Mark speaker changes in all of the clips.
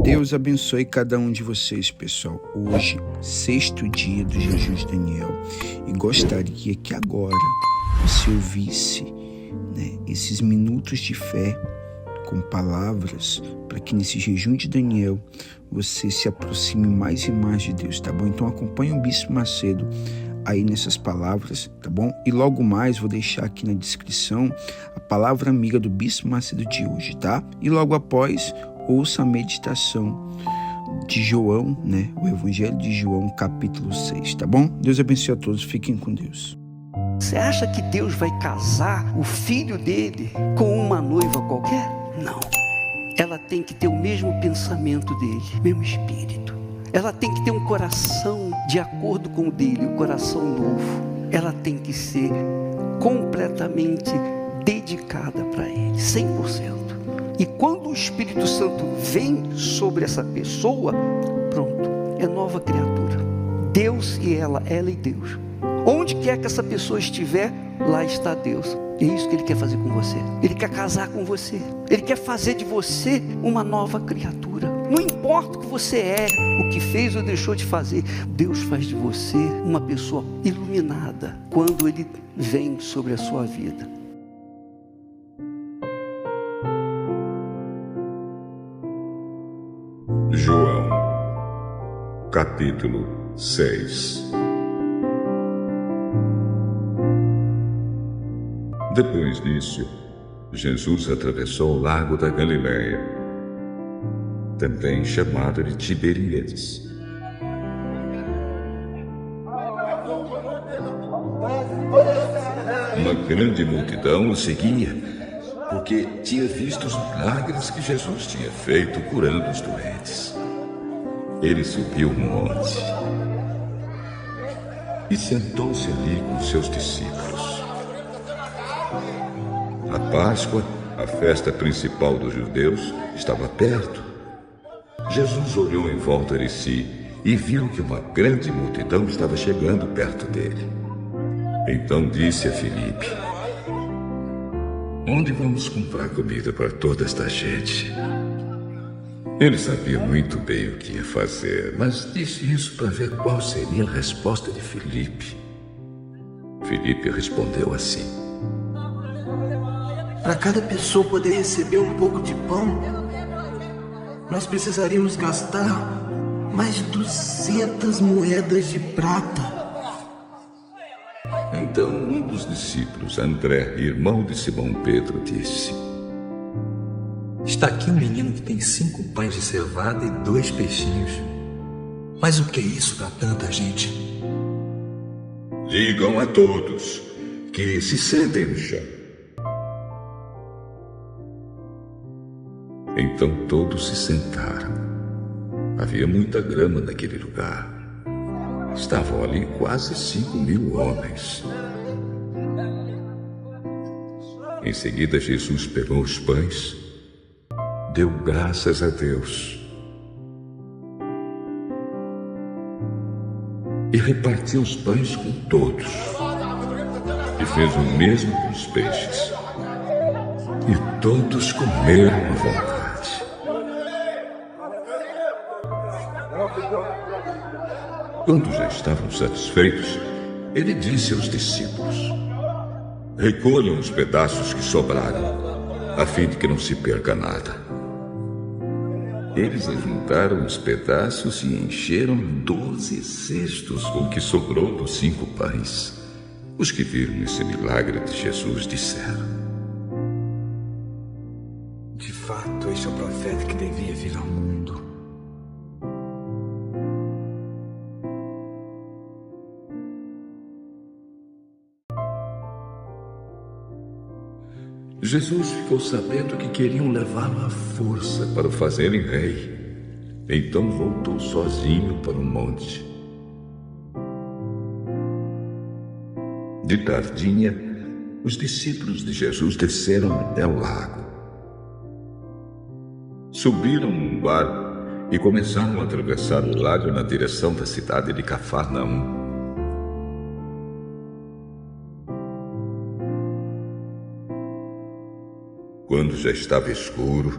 Speaker 1: Deus abençoe cada um de vocês, pessoal. Hoje, 6º dia do jejum de Daniel. E gostaria que agora você ouvisse, esses minutos de fé com palavras, para que nesse jejum de Daniel você se aproxime mais e mais de Deus, tá bom? Então acompanhe o Bispo Macedo aí nessas palavras, tá bom? E logo mais vou deixar aqui na descrição a palavra amiga do Bispo Macedo de hoje, tá? E logo após, ouça a meditação de João, o Evangelho de João, capítulo 6, tá bom? Deus abençoe a todos, fiquem com Deus.
Speaker 2: Você acha que Deus vai casar o filho dele com uma noiva qualquer? Não. Ela tem que ter o mesmo pensamento dele, mesmo espírito. Ela tem que ter um coração de acordo com o dele, um coração novo. Ela tem que ser completamente dedicada para ele, 100%. E quando o Espírito Santo vem sobre essa pessoa, pronto, é nova criatura. Deus e ela e Deus. Onde quer que essa pessoa estiver, lá está Deus. É isso que Ele quer fazer com você. Ele quer casar com você. Ele quer fazer de você uma nova criatura. Não importa o que você é, o que fez ou deixou de fazer, Deus faz de você uma pessoa iluminada quando Ele vem sobre a sua vida.
Speaker 3: João, capítulo 6. Depois disso, Jesus atravessou o lago da Galileia, também chamado de Tiberíades. Uma grande multidão o seguia, porque tinha visto os milagres que Jesus tinha feito curando os doentes. Ele subiu um monte e sentou-se ali com seus discípulos. A Páscoa, a festa principal dos judeus, estava perto. Jesus olhou em volta de si e viu que uma grande multidão estava chegando perto dele. Então disse a Filipe: "Onde vamos comprar comida para toda esta gente?" Ele sabia muito bem o que ia fazer, mas disse isso para ver qual seria a resposta de Filipe. Filipe respondeu assim:
Speaker 4: "Para cada pessoa poder receber um pouco de pão, nós precisaríamos gastar mais de 200 moedas de prata."
Speaker 3: Então um dos discípulos, André, irmão de Simão Pedro, disse:
Speaker 5: "Está aqui um menino que tem 5 pães de cevada e 2 peixinhos. Mas o que é isso para tanta gente?"
Speaker 3: "Digam a todos que se sentem no chão." Então todos se sentaram. Havia muita grama naquele lugar. Estavam ali quase 5.000 homens. Em seguida, Jesus pegou os pães, deu graças a Deus e repartiu os pães com todos. E fez o mesmo com os peixes. E todos comeram à vontade. Quando já estavam satisfeitos, ele disse aos discípulos: "Recolham os pedaços que sobraram, a fim de que não se perca nada." Eles ajuntaram os pedaços e encheram 12 cestos com o que sobrou dos 5 pães. Os que viram esse milagre de Jesus disseram:
Speaker 5: "De fato, este é o profeta que devia vir ao mundo."
Speaker 3: Jesus ficou sabendo que queriam levá-lo à força para o fazerem rei. Então voltou sozinho para o monte. De tardinha, os discípulos de Jesus desceram até o lago. Subiram num barco e começaram a atravessar o lago na direção da cidade de Cafarnaum. Quando já estava escuro,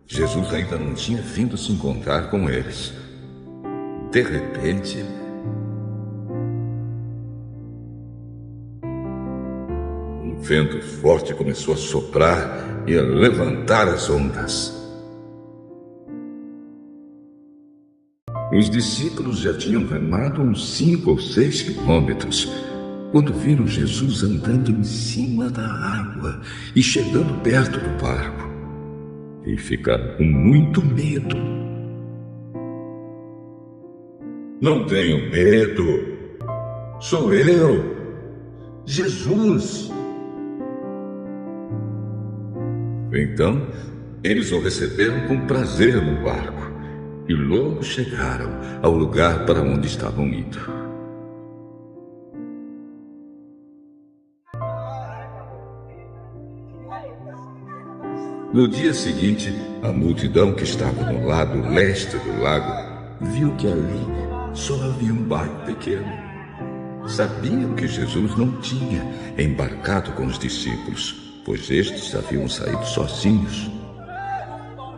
Speaker 3: Jesus ainda não tinha vindo se encontrar com eles. De repente, um vento forte começou a soprar e a levantar as ondas. Os discípulos já tinham remado uns 5 ou 6 quilômetros quando viram Jesus andando em cima da água e chegando perto do barco. E ficaram com muito medo. Não tenham medo. Sou eu, Jesus. Então, eles o receberam com prazer no barco e logo chegaram ao lugar para onde estavam indo. No dia seguinte, a multidão que estava no lado leste do lago viu que ali só havia um barco pequeno. Sabiam que Jesus não tinha embarcado com os discípulos, pois estes haviam saído sozinhos.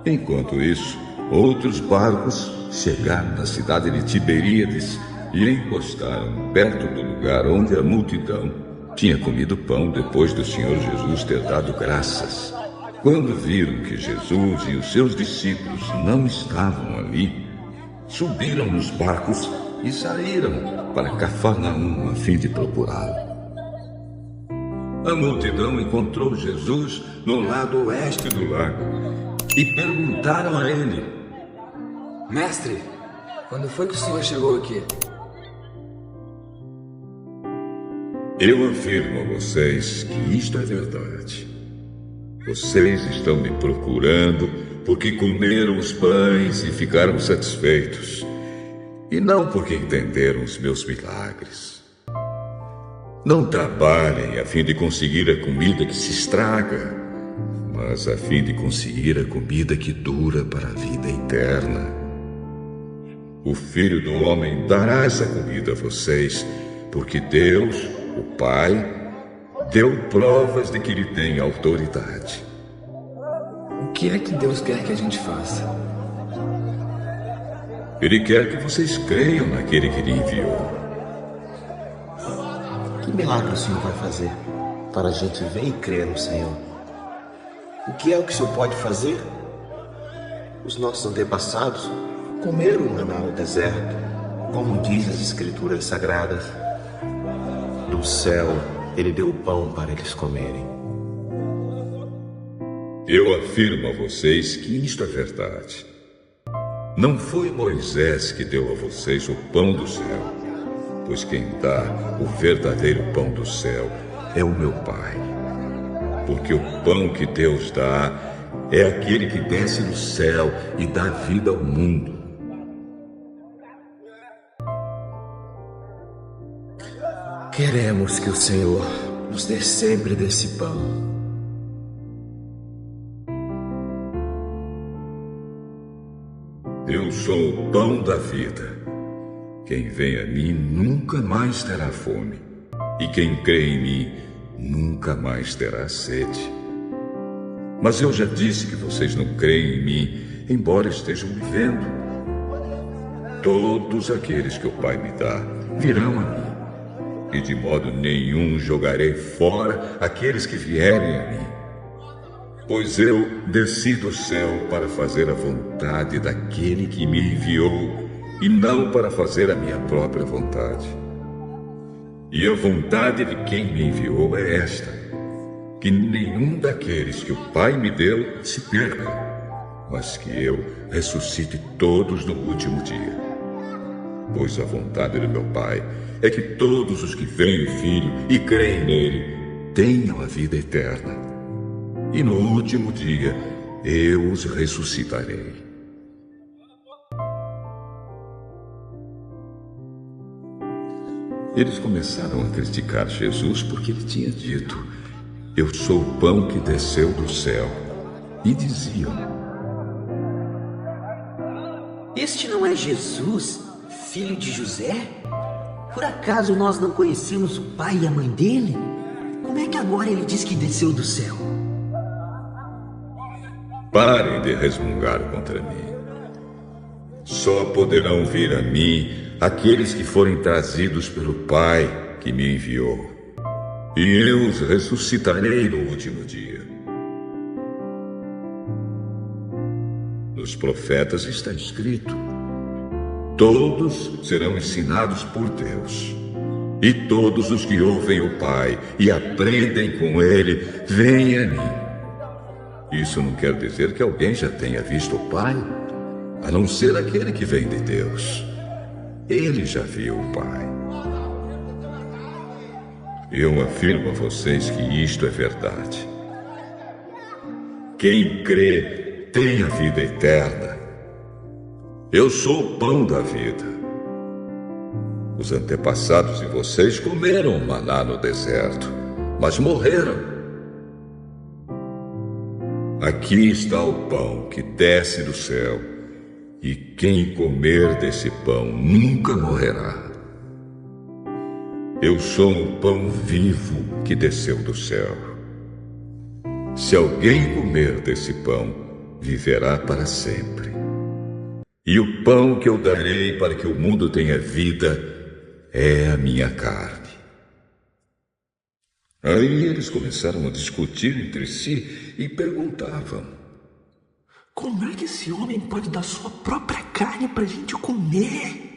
Speaker 3: Enquanto isso, outros barcos chegaram na cidade de Tiberíades e encostaram perto do lugar onde a multidão tinha comido pão depois do Senhor Jesus ter dado graças. Quando viram que Jesus e os seus discípulos não estavam ali, subiram nos barcos e saíram para Cafarnaum a fim de procurá-lo. A multidão encontrou Jesus no lado oeste do lago e perguntaram a ele:
Speaker 6: Mestre, quando foi que o senhor chegou aqui?
Speaker 3: Eu afirmo a vocês que isto é verdade. Vocês estão me procurando porque comeram os pães e ficaram satisfeitos, e não porque entenderam os meus milagres. Não trabalhem a fim de conseguir a comida que se estraga, mas a fim de conseguir a comida que dura para a vida eterna. O Filho do Homem dará essa comida a vocês, porque Deus, o Pai, deu provas de que ele tem autoridade.
Speaker 6: O que é que Deus quer que a gente faça?
Speaker 3: Ele quer que vocês creiam naquele que ele enviou.
Speaker 7: Que milagre o Senhor vai fazer para a gente ver e crer no Senhor? O que é o que o Senhor pode fazer? Os nossos antepassados comeram maná no deserto, como diz as Escrituras Sagradas. Do céu ele deu pão para eles comerem.
Speaker 3: Eu afirmo a vocês que isto é verdade. Não foi Moisés que deu a vocês o pão do céu, pois quem dá o verdadeiro pão do céu é o meu Pai. Porque o pão que Deus dá é aquele que desce do céu e dá vida ao mundo.
Speaker 7: Queremos que o Senhor nos dê sempre desse pão.
Speaker 3: Eu sou o pão da vida. Quem vem a mim nunca mais terá fome, e quem crê em mim nunca mais terá sede. Mas eu já disse que vocês não creem em mim, embora estejam me vendo. Todos aqueles que o Pai me dá virão a mim, e de modo nenhum jogarei fora aqueles que vierem a mim. Pois eu desci do céu para fazer a vontade daquele que me enviou, e não para fazer a minha própria vontade. E a vontade de quem me enviou é esta: que nenhum daqueles que o Pai me deu se perca, mas que eu ressuscite todos no último dia. Pois a vontade do meu Pai é que todos os que veem o Filho e creem nele tenham a vida eterna. E no último dia eu os ressuscitarei. Eles começaram a criticar Jesus porque ele tinha dito: eu sou o pão que desceu do céu. E diziam:
Speaker 8: este não é Jesus, filho de José? Por acaso nós não conhecemos o pai e a mãe dele? Como é que agora ele diz que desceu do céu?
Speaker 3: Parem de resmungar contra mim. Só poderão vir a mim aqueles que forem trazidos pelo Pai que me enviou. E eu os ressuscitarei no último dia. Nos profetas está escrito: todos serão ensinados por Deus. E todos os que ouvem o Pai e aprendem com Ele, vêm a mim. Isso não quer dizer que alguém já tenha visto o Pai, a não ser aquele que vem de Deus. Ele já viu o Pai. Eu afirmo a vocês que isto é verdade. Quem crê tem a vida eterna. Eu sou o pão da vida. Os antepassados de vocês comeram o maná no deserto, mas morreram. Aqui está o pão que desce do céu, e quem comer desse pão nunca morrerá. Eu sou o pão vivo que desceu do céu. Se alguém comer desse pão, viverá para sempre. E o pão que eu darei para que o mundo tenha vida é a minha carne. Aí eles começaram a discutir entre si e perguntavam:
Speaker 4: como é que esse homem pode dar sua própria carne para a gente comer?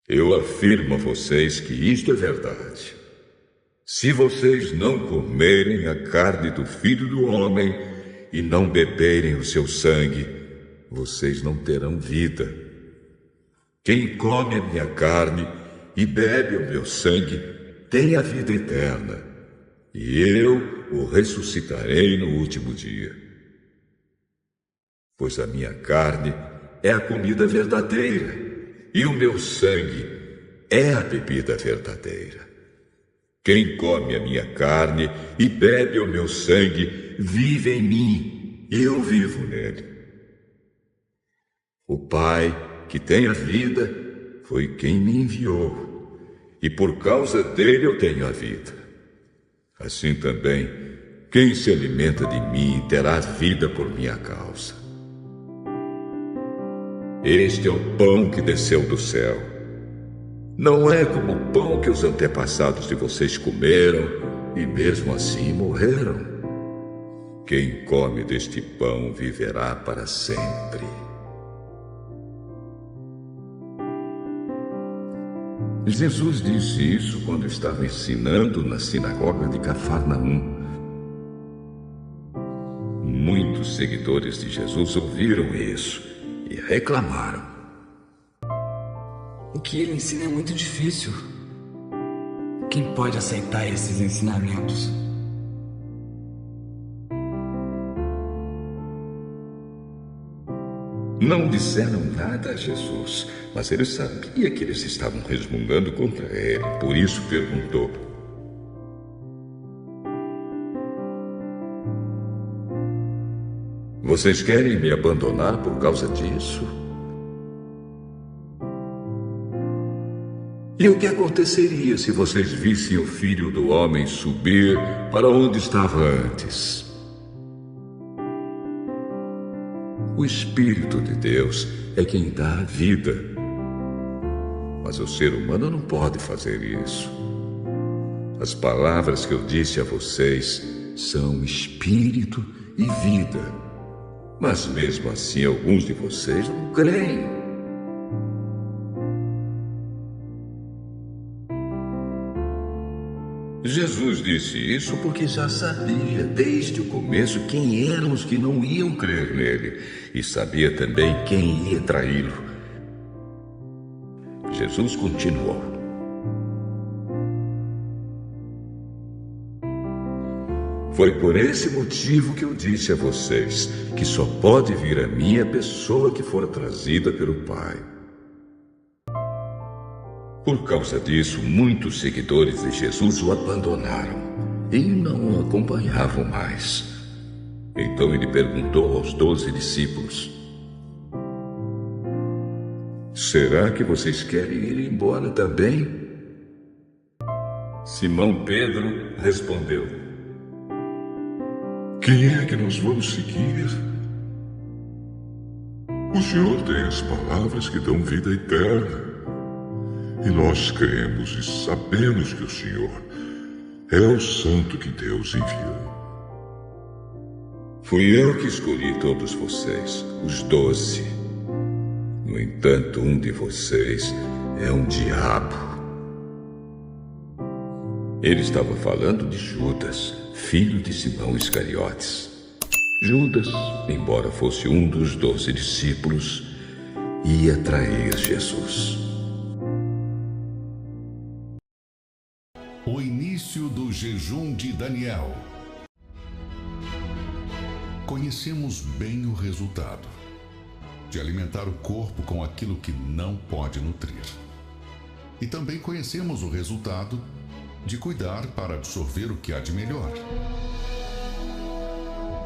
Speaker 3: Eu afirmo a vocês que isto é verdade. Se vocês não comerem a carne do Filho do Homem e não beberem o seu sangue, vocês não terão vida. Quem come a minha carne e bebe o meu sangue tem a vida eterna, e eu o ressuscitarei no último dia. Pois a minha carne é a comida verdadeira, e o meu sangue é a bebida verdadeira. Quem come a minha carne e bebe o meu sangue vive em mim, e eu vivo nele. O Pai, que tem a vida, foi quem me enviou, e por causa dele eu tenho a vida. Assim também, quem se alimenta de mim terá vida por minha causa. Este é o pão que desceu do céu. Não é como o pão que os antepassados de vocês comeram e mesmo assim morreram. Quem come deste pão viverá para sempre. Jesus disse isso quando estava ensinando na sinagoga de Cafarnaum. Muitos seguidores de Jesus ouviram isso e reclamaram.
Speaker 6: O que ele ensina é muito difícil. Quem pode aceitar esses ensinamentos?
Speaker 3: Não disseram nada a Jesus, mas ele sabia que eles estavam resmungando contra ele. Por isso perguntou: vocês querem me abandonar por causa disso? E o que aconteceria se vocês vissem o Filho do Homem subir para onde estava antes? O Espírito de Deus é quem dá a vida. Mas o ser humano não pode fazer isso. As palavras que eu disse a vocês são espírito e vida. Mas mesmo assim, alguns de vocês não creem. Jesus disse isso porque já sabia desde o começo quem eram os que não iam crer nele e sabia também quem ia traí-lo. Jesus continuou: foi por esse motivo que eu disse a vocês que só pode vir a mim a pessoa que for trazida pelo Pai. Por causa disso, muitos seguidores de Jesus o abandonaram e não o acompanhavam mais. Então ele perguntou aos 12 discípulos: será que vocês querem ir embora também? Simão Pedro respondeu: quem é que nós vamos seguir? O Senhor tem as palavras que dão vida eterna. E nós cremos e sabemos que o Senhor é o Santo que Deus enviou. Fui eu que escolhi todos vocês, os 12. No entanto, um de vocês é um diabo. Ele estava falando de Judas, filho de Simão Iscariotes. Judas, embora fosse um dos 12 discípulos, ia trair Jesus.
Speaker 9: O início do jejum de Daniel. Conhecemos bem o resultado de alimentar o corpo com aquilo que não pode nutrir. E também conhecemos o resultado de cuidar para absorver o que há de melhor.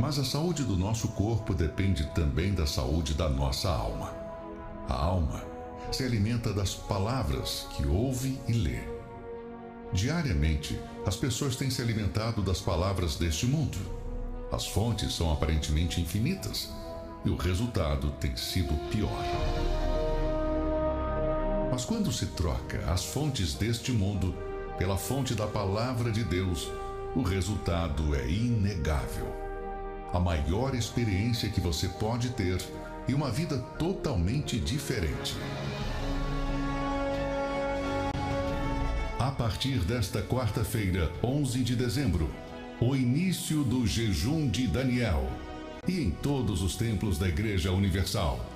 Speaker 9: Mas a saúde do nosso corpo depende também da saúde da nossa alma. A alma se alimenta das palavras que ouve e lê. Diariamente, as pessoas têm se alimentado das palavras deste mundo. As fontes são aparentemente infinitas e o resultado tem sido pior. Mas quando se troca as fontes deste mundo pela fonte da palavra de Deus, o resultado é inegável. A maior experiência que você pode ter e uma vida totalmente diferente. A partir desta quarta-feira, 11 de dezembro, o início do jejum de Daniel. E em todos os templos da Igreja Universal.